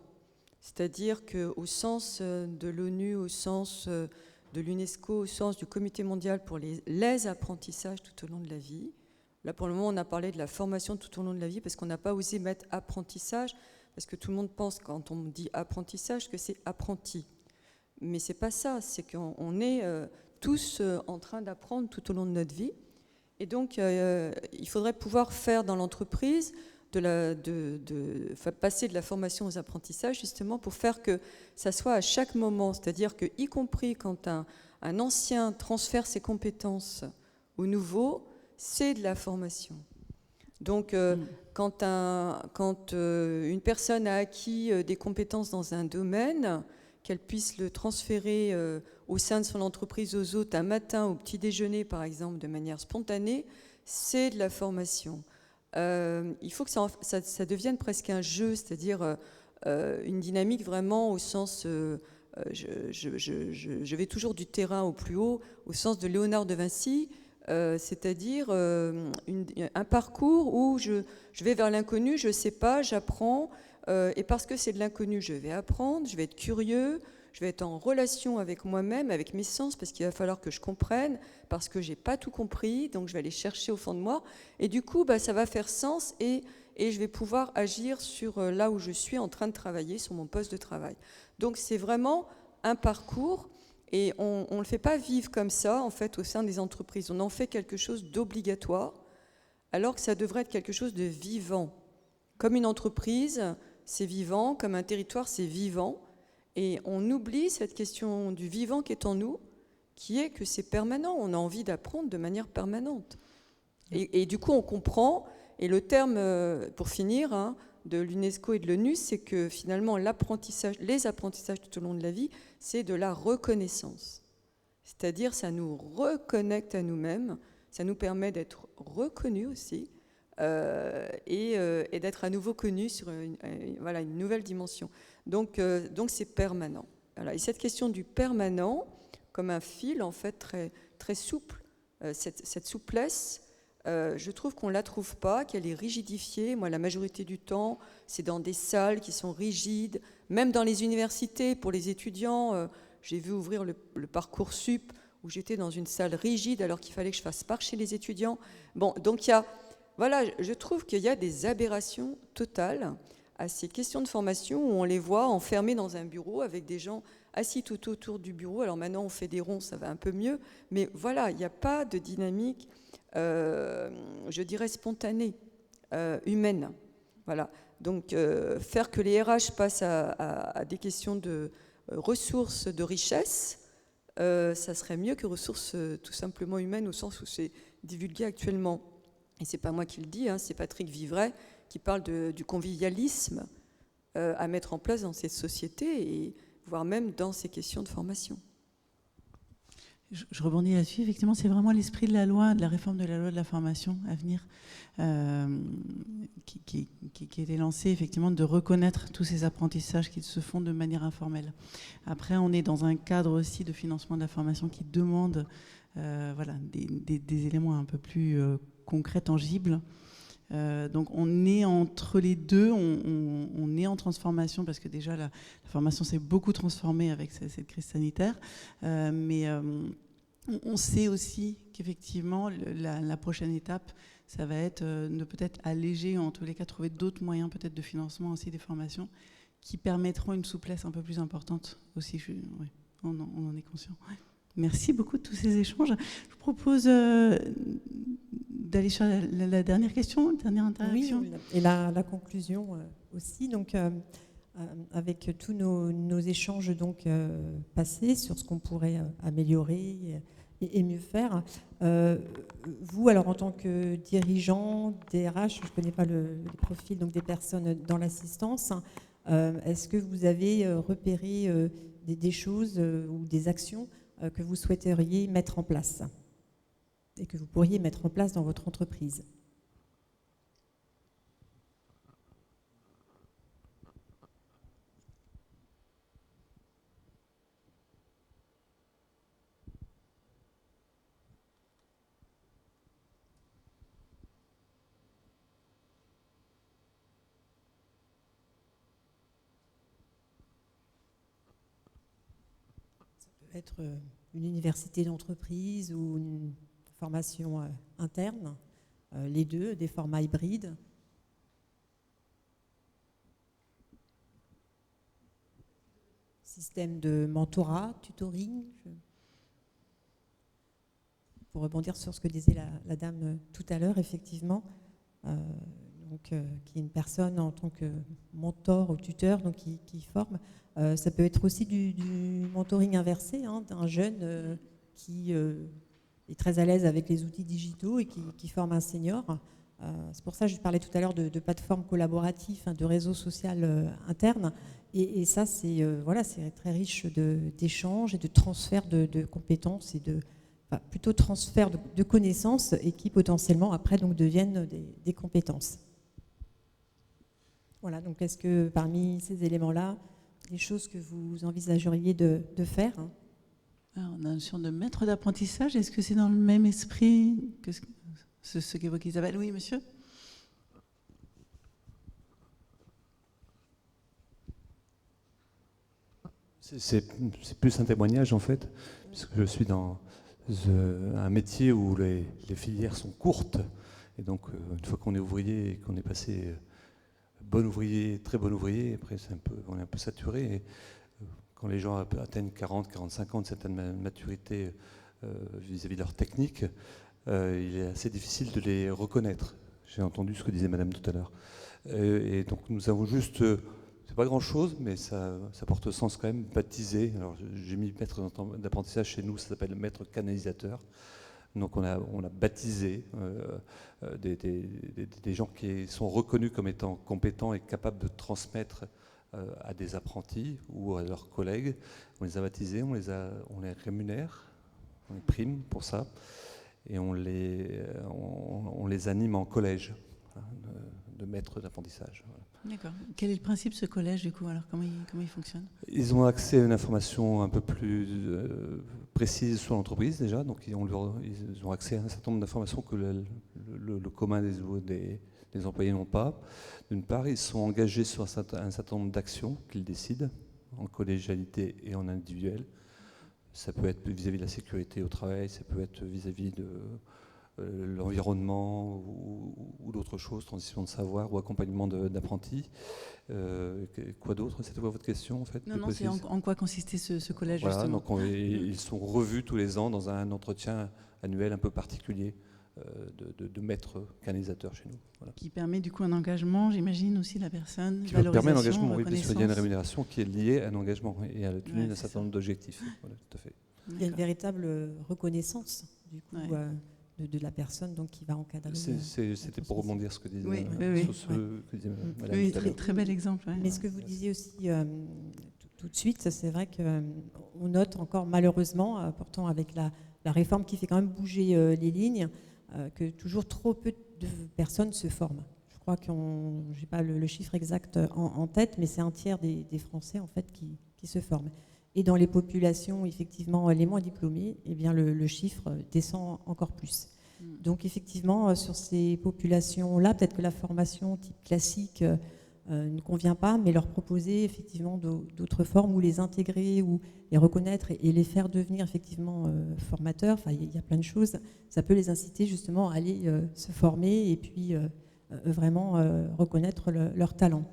C'est-à-dire qu'au sens de l'ONU, au sens de l'UNESCO, au sens du Comité mondial pour les apprentissages tout au long de la vie, là pour le moment on a parlé de la formation tout au long de la vie parce qu'on n'a pas osé mettre apprentissage, parce que tout le monde pense quand on dit apprentissage que c'est apprenti. Mais c'est pas ça, c'est qu'on est tous en train d'apprendre tout au long de notre vie. Et donc il faudrait pouvoir faire dans l'entreprise passer de la formation aux apprentissages justement pour faire que ça soit à chaque moment, c'est-à-dire que y compris quand un ancien transfère ses compétences au nouveau, c'est de la formation. Donc quand une personne a acquis des compétences dans un domaine, qu'elle puisse le transférer au sein de son entreprise aux autres un matin au petit déjeuner par exemple de manière spontanée, c'est de la formation. Il faut que ça devienne presque un jeu, c'est-à-dire une dynamique vraiment au sens, je vais toujours du terrain au plus haut, au sens de Léonard de Vinci, c'est-à-dire un parcours où je vais vers l'inconnu, je ne sais pas, j'apprends, et parce que c'est de l'inconnu, je vais apprendre, je vais être curieux, je vais être en relation avec moi-même, avec mes sens, parce qu'il va falloir que je comprenne, parce que j'ai pas tout compris, donc je vais aller chercher au fond de moi, et du coup, ça va faire sens, et je vais pouvoir agir sur là où je suis en train de travailler, sur mon poste de travail. Donc c'est vraiment un parcours, et on ne le fait pas vivre comme ça, en fait, au sein des entreprises. On en fait quelque chose d'obligatoire, alors que ça devrait être quelque chose de vivant. Comme une entreprise, c'est vivant, comme un territoire, c'est vivant. Et on oublie cette question du vivant qui est en nous, qui est que c'est permanent. On a envie d'apprendre de manière permanente. Et du coup, on comprend, et le terme, pour finir, de l'UNESCO et de l'ONU, c'est que finalement, les apprentissages tout au long de la vie, c'est de la reconnaissance. C'est-à-dire, ça nous reconnecte à nous-mêmes, ça nous permet d'être reconnus aussi, et d'être à nouveau connus sur une nouvelle dimension. Donc c'est permanent. Voilà. Et cette question du permanent, comme un fil, en fait, très, très souple, cette souplesse, je trouve qu'on ne la trouve pas, qu'elle est rigidifiée. Moi, la majorité du temps, c'est dans des salles qui sont rigides, même dans les universités, pour les étudiants. J'ai vu ouvrir le Parcoursup, où j'étais dans une salle rigide, alors qu'il fallait que je fasse marcher les étudiants. Bon, donc je trouve qu'il y a des aberrations totales à ces questions de formation, où on les voit enfermés dans un bureau avec des gens assis tout autour du bureau. Alors maintenant, on fait des ronds, ça va un peu mieux, mais voilà, il n'y a pas de dynamique, je dirais, spontanée, humaine. Voilà. Donc, faire que les RH passent à des questions de ressources de richesse, ça serait mieux que ressources tout simplement humaines, au sens où c'est divulgué actuellement. Et c'est pas moi qui le dis, c'est Patrick Vivray qui parle du convivialisme à mettre en place dans cette société, et voire même dans ces questions de formation. Je rebondis là-dessus. Effectivement, c'est vraiment l'esprit de la loi, de la réforme de la loi de la formation à venir, qui était lancé, effectivement, de reconnaître tous ces apprentissages qui se font de manière informelle. Après, on est dans un cadre aussi de financement de la formation qui demande des éléments un peu plus concrets, tangibles. Donc on est entre les deux, on est en transformation, parce que déjà la formation s'est beaucoup transformée avec cette crise sanitaire, mais on sait aussi qu'effectivement la prochaine étape, ça va être de peut-être alléger, en tous les cas trouver d'autres moyens peut-être de financement aussi des formations qui permettront une souplesse un peu plus importante aussi. On en est conscient. Ouais. Merci beaucoup de tous ces échanges. Je vous propose d'aller sur la dernière question, dernière interaction. Oui, et la conclusion aussi. Donc, avec tous nos échanges passés sur ce qu'on pourrait améliorer et mieux faire, vous, alors en tant que dirigeant des RH, je ne connais pas le profil des personnes dans l'assistance, est-ce que vous avez repéré des choses ou des actions que vous souhaiteriez mettre en place et que vous pourriez mettre en place dans votre entreprise? Ça peut être une université d'entreprise ou une formation interne, les deux, des formats hybrides. Système de mentorat, tutoring. Pour rebondir sur ce que disait la dame tout à l'heure, effectivement, qui est une personne en tant que mentor ou tuteur, qui forme. Ça peut être aussi du mentoring inversé, d'un jeune qui est très à l'aise avec les outils digitaux et qui forme un senior. C'est pour ça que je parlais tout à l'heure de plateformes collaboratives, de réseaux sociaux internes. Et ça, c'est très riche d'échanges et de transfert de compétences et plutôt transfert de connaissances, et qui potentiellement après deviennent des compétences. Voilà, donc est-ce que parmi ces éléments-là, des choses que vous envisageriez de faire? Alors, on a une notion de maître d'apprentissage. Est-ce que c'est dans le même esprit que ce qu'évoque Isabelle? Oui, monsieur? C'est plus un témoignage en fait, puisque je suis dans un métier où les filières sont courtes. Et donc, une fois qu'on est ouvrier et qu'on est passé bon ouvrier, très bon ouvrier, après on est un peu saturé. Et quand les gens atteignent 40, 45 ans de certaine maturité vis-à-vis de leur technique, il est assez difficile de les reconnaître. J'ai entendu ce que disait Madame tout à l'heure. Et donc, nous avons juste... c'est pas grand-chose, mais ça porte sens quand même, baptisé. Alors, j'ai mis maître d'apprentissage chez nous, ça s'appelle maître canalisateur. Donc on a baptisé des gens qui sont reconnus comme étant compétents et capables de transmettre à des apprentis ou à leurs collègues. On les a baptisés, on les rémunère, on les prime pour ça, et on les anime en collège de maîtres d'apprentissage. Voilà. D'accord. Quel est le principe de ce collège, du coup? Alors, comment il fonctionne? Ils ont accès à une information un peu plus précise sur l'entreprise, déjà. Donc, ils ont accès à un certain nombre d'informations que le commun des employés n'ont pas. D'une part, ils sont engagés sur un certain nombre d'actions qu'ils décident, en collégialité et en individuel. Ça peut être vis-à-vis de la sécurité au travail, ça peut être vis-à-vis de l'environnement ou d'autres choses, transition de savoir ou accompagnement d'apprentis. Quoi d'autre? C'était quoi votre question en fait? Non, c'est en quoi consistait ce collège, voilà, justement. Donc ils sont revus tous les ans dans un entretien annuel un peu particulier de maîtres canalisateurs chez nous. Voilà. Qui permet du coup un engagement, j'imagine, aussi de la personne. Qui permet un engagement, oui, parce qu'il y a une rémunération qui est liée à un engagement et à la tenue d'un certain nombre d'objectifs. Voilà, tout à fait. Il y a une véritable reconnaissance du coup, de la personne donc, qui va encadrer. C'était pour rebondir ce que disait Madame. Oui, très bel exemple. Ouais. Mais ce que vous disiez aussi tout de suite, c'est vrai qu'on note encore malheureusement, pourtant avec la réforme qui fait quand même bouger les lignes, que toujours trop peu de personnes se forment. Je crois je n'ai pas le chiffre exact en tête, mais c'est un tiers des Français en fait qui se forment. Et dans les populations, effectivement, les moins diplômées, eh bien, le chiffre descend encore plus. Donc, effectivement, sur ces populations-là, peut-être que la formation type classique ne convient pas, mais leur proposer effectivement d'autres formes ou les intégrer ou les reconnaître et les faire devenir effectivement formateurs. Enfin, il y a plein de choses. Ça peut les inciter justement à aller se former et puis vraiment reconnaître leur talent.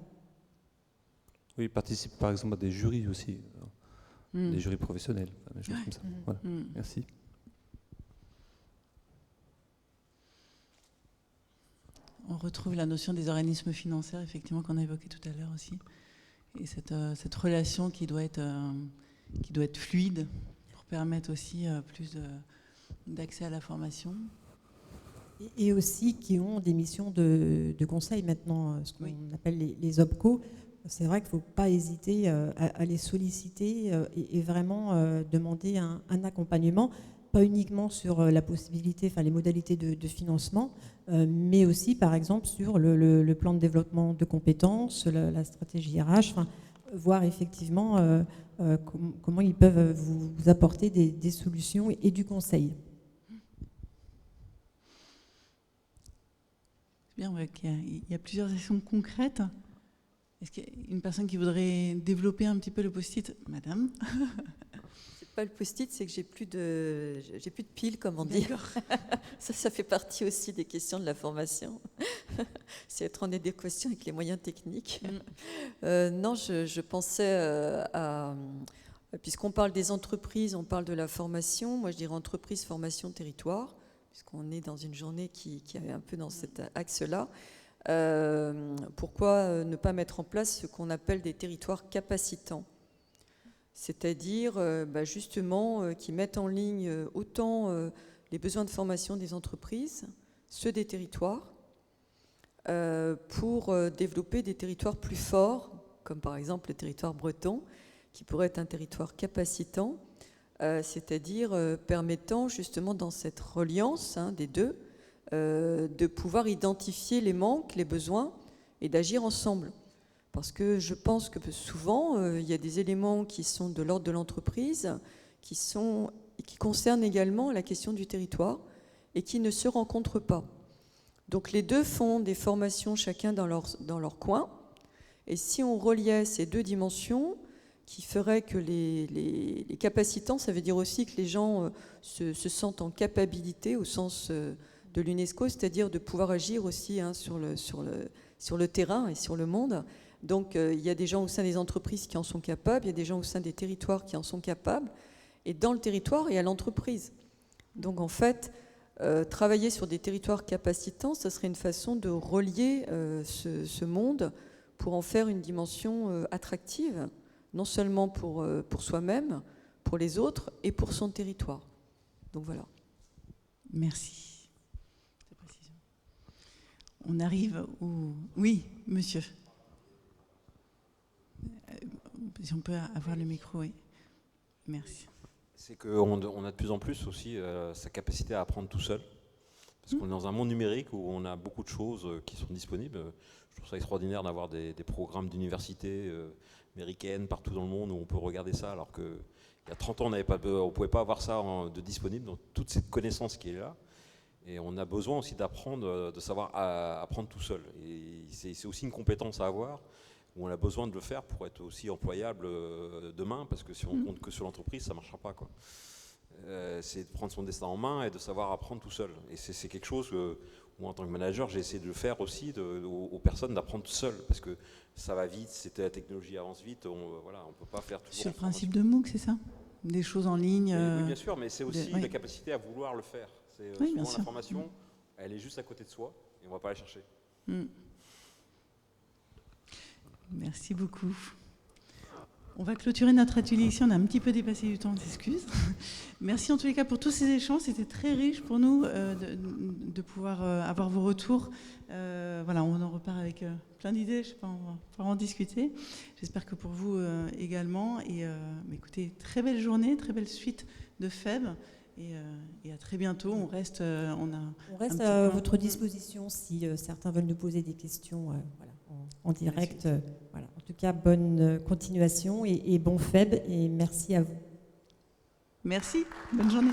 Oui, ils participent par exemple à des jurys aussi. Des jurys professionnels, des choses comme ça. Voilà. Merci. On retrouve la notion des organismes financiers, effectivement, qu'on a évoqué tout à l'heure aussi. Et cette relation qui doit être fluide pour permettre aussi plus d'accès à la formation. Et aussi qui ont des missions de conseil maintenant, ce qu'on appelle les OPCO. C'est vrai qu'il ne faut pas hésiter à les solliciter et vraiment demander un accompagnement, pas uniquement sur la possibilité, enfin les modalités de financement, mais aussi par exemple sur le plan de développement de compétences, la stratégie RH, voir effectivement comment ils peuvent vous apporter des solutions et du conseil. C'est bien, il y a plusieurs actions concrètes. Est-ce qu'il y a une personne qui voudrait développer un petit peu le post-it? Madame? C'est pas le post-it, c'est que j'ai plus de piles, comme on dit. Ça fait partie aussi des questions de la formation. C'est être en adéquation avec les moyens techniques. Non, je pensais à... Puisqu'on parle des entreprises, on parle de la formation. Moi, je dirais entreprise, formation, territoire, puisqu'on est dans une journée qui est un peu dans cet axe-là. Pourquoi ne pas mettre en place ce qu'on appelle des territoires capacitants, c'est-à-dire justement qui mettent en ligne autant les besoins de formation des entreprises, ceux des territoires, pour développer des territoires plus forts, comme par exemple le territoire breton, qui pourrait être un territoire capacitant, c'est-à-dire permettant justement dans cette reliance des deux, de pouvoir identifier les manques, les besoins et d'agir ensemble. Parce que je pense que souvent, il y a des éléments qui sont de l'ordre de l'entreprise, qui concernent également la question du territoire et qui ne se rencontrent pas. Donc les deux font des formations chacun dans leur coin. Et si on reliait ces deux dimensions, qui ferait que les capacitants, ça veut dire aussi que les gens se sentent en capacité au sens de l'UNESCO, c'est-à-dire de pouvoir agir aussi sur le terrain et sur le monde. Donc il y a des gens au sein des entreprises qui en sont capables, il y a des gens au sein des territoires qui en sont capables, et dans le territoire, il y a l'entreprise. Donc en fait, travailler sur des territoires capacitants, ça serait une façon de relier ce monde pour en faire une dimension attractive, non seulement pour soi-même, pour les autres et pour son territoire. Donc voilà. Merci. On arrive au... Oui, monsieur. Si on peut avoir le micro, oui. Merci. C'est qu'on a de plus en plus aussi sa capacité à apprendre tout seul. Parce qu'on est dans un monde numérique où on a beaucoup de choses qui sont disponibles. Je trouve ça extraordinaire d'avoir des programmes d'université américaines partout dans le monde où on peut regarder ça, alors qu'il y a 30 ans, on ne pouvait pas avoir ça de disponible, donc toute cette connaissance qui est là. Et on a besoin aussi d'apprendre, de savoir apprendre tout seul. Et c'est aussi une compétence à avoir, où on a besoin de le faire pour être aussi employable demain, parce que si on compte que sur l'entreprise, ça ne marchera pas, quoi. C'est de prendre son destin en main et de savoir apprendre tout seul. Et c'est quelque chose que moi, en tant que manager, j'ai essayé de le faire aussi aux personnes, d'apprendre tout seul, parce que ça va vite, la technologie avance vite, on ne peut pas faire toujours. Sur le principe de MOOC, c'est ça? Des choses en ligne. Oui, bien sûr, mais c'est aussi la capacité à vouloir le faire. Oui, souvent l'information, elle est juste à côté de soi et on ne va pas la chercher. Merci beaucoup. On va clôturer notre atelier ici, on a un petit peu dépassé du temps, on s'excuse. Merci en tous les cas pour tous ces échanges, c'était très riche pour nous de pouvoir avoir vos retours. Voilà, on en repart avec plein d'idées, je sais pas, on va pouvoir en discuter. J'espère que pour vous également. Et écoutez, très belle journée, très belle suite de FEB. Et à très bientôt. On reste à votre disposition si certains veulent nous poser des questions en direct. Voilà. En tout cas, bonne continuation et bon FEB et merci à vous. Merci, bonne journée.